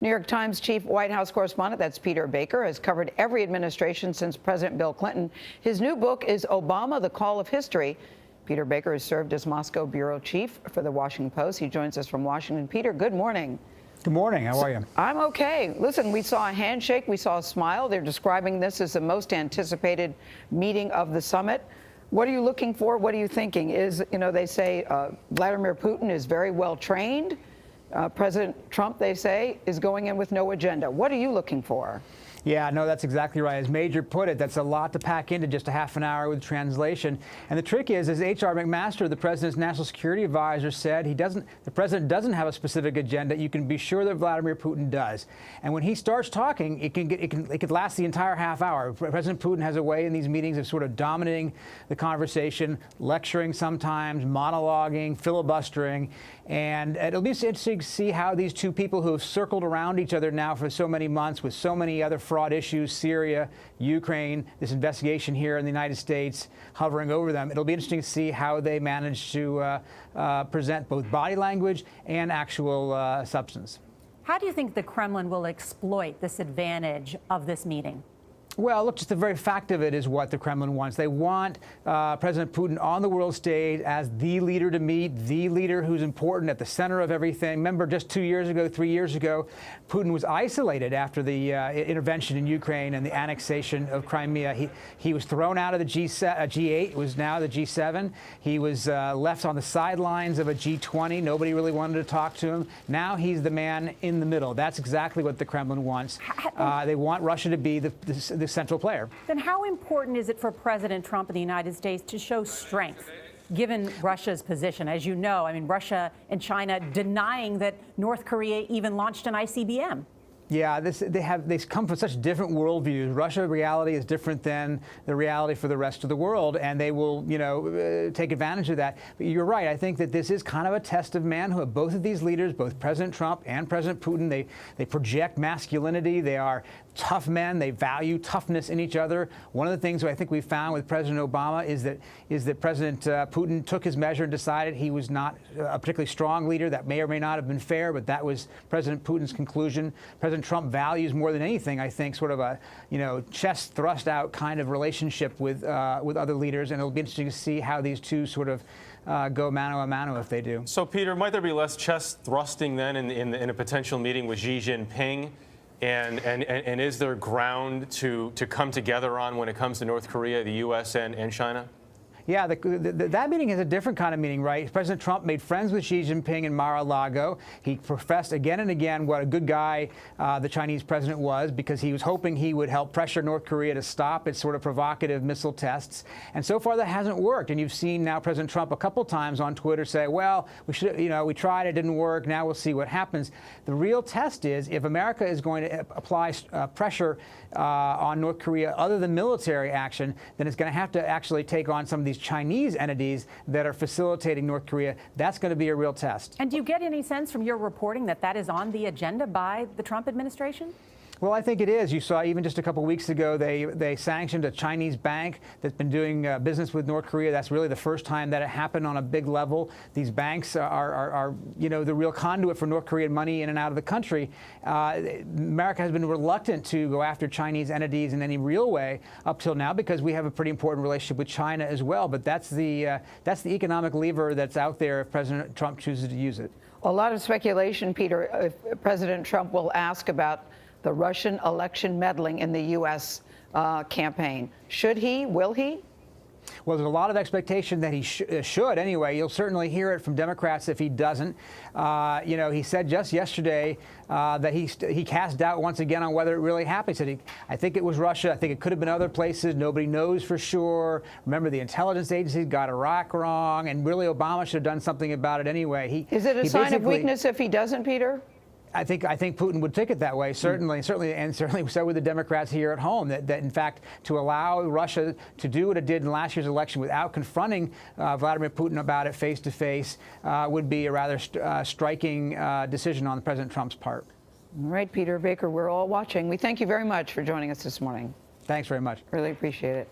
New York Times chief White House correspondent, that's Peter Baker, has covered every administration since President Bill Clinton. His new book is Obama, The Call of History. Peter Baker has served as Moscow bureau chief for the Washington Post. He joins us from Washington. Peter, good morning. Good morning. How are you? I'm okay. Listen, we saw a handshake. We saw a smile. They're describing this as the most anticipated meeting of the summit. What are you looking for? What are you thinking? They say Vladimir Putin is very well trained. President Trump, they say, is going in with no agenda. What are you looking for? Yeah, no, that's exactly right. As Major put it, that's a lot to pack into just a half an hour with translation. And the trick is, as H.R. McMaster, the president's national security advisor, said, the president doesn't have a specific agenda. You can be sure that Vladimir Putin does. And when he starts talking, it could last the entire half hour. President Putin has a way in these meetings of sort of dominating the conversation, lecturing sometimes, monologuing, filibustering. And it'll be interesting to see how these two people who have circled around each other now for so many months with so many other fraud issues, Syria, Ukraine, this investigation here in the United States hovering over them. It'll be interesting to see how they manage to present both body language and actual substance. How do you think the Kremlin will exploit this advantage of this meeting? Well, look, just the very fact of it is what the Kremlin wants. They want President Putin on the world stage as the leader to meet, the leader who's important at the center of everything. Remember, just 2 years ago, 3 years ago, Putin was isolated after the intervention in Ukraine and the annexation of Crimea. He was thrown out of the G8. It was now the G7. He was left on the sidelines of a G20. Nobody really wanted to talk to him. Now he's the man in the middle. That's exactly what the Kremlin wants. They want Russia to be the central player. Then how important is it for President Trump in the United States to show strength, given Russia's position? As you know, I mean, Russia and China denying that North Korea even launched an ICBM. Yeah, they come from such different worldviews. Russia reality is different than the reality for the rest of the world, and they will, take advantage of that. But you're right. I think that this is kind of a test of manhood. Both of these leaders, both President Trump and President Putin, they project masculinity. They are tough men. They value toughness in each other. One of the things I think we found with President Obama is that President Putin took his measure and decided he was not a particularly strong leader. That may or may not have been fair, but that was President Putin's conclusion. President Trump values more than anything, I think, sort of a chest thrust out kind of relationship with other leaders, and it'll be interesting to see how these two sort of go mano a mano if they do. So, Peter, might there be less chest thrusting then in a potential meeting with Xi Jinping? And is there ground to come together on when it comes to North Korea, the U.S. and China? Yeah, that meeting is a different kind of meeting, right? President Trump made friends with Xi Jinping in Mar-a-Lago. He professed again and again what a good guy the Chinese president was, because he was hoping he would help pressure North Korea to stop its sort of provocative missile tests. And so far that hasn't worked. And you've seen now President Trump a couple times on Twitter say, well, we tried, it didn't work, now we'll see what happens. The real test is if America is going to apply pressure on North Korea other than military action, then it's going to have to actually take on some of these Chinese entities that are facilitating North Korea. That's going to be a real test. And do you get any sense from your reporting that that is on the agenda by the Trump administration? Well, I think it is. You saw even just a couple weeks ago, they sanctioned a Chinese bank that's been doing business with North Korea. That's really the first time that it happened on a big level. These banks are the real conduit for North Korean money in and out of the country. America has been reluctant to go after Chinese entities in any real way up till now because we have a pretty important relationship with China as well. But that's the economic lever that's out there if President Trump chooses to use it. A lot of speculation, Peter, if President Trump will ask about the Russian election meddling in the U.S. Campaign. Should he? Will he? Well, there's a lot of expectation that he should anyway. You'll certainly hear it from Democrats if he doesn't. He said just yesterday that he cast doubt once again on whether it really happened. He said, I think it was Russia. I think it could have been other places. Nobody knows for sure. Remember, the intelligence agencies got Iraq wrong, and really Obama should have done something about it anyway. Is it a sign of weakness if he doesn't, Peter? I think Putin would take it that way, certainly so would the Democrats here at home. That in fact, to allow Russia to do what it did in last year's election without confronting Vladimir Putin about it face to face would be a rather striking decision on President Trump's part. All right, Peter Baker, we're all watching. We thank you very much for joining us this morning. Thanks very much. Really appreciate it.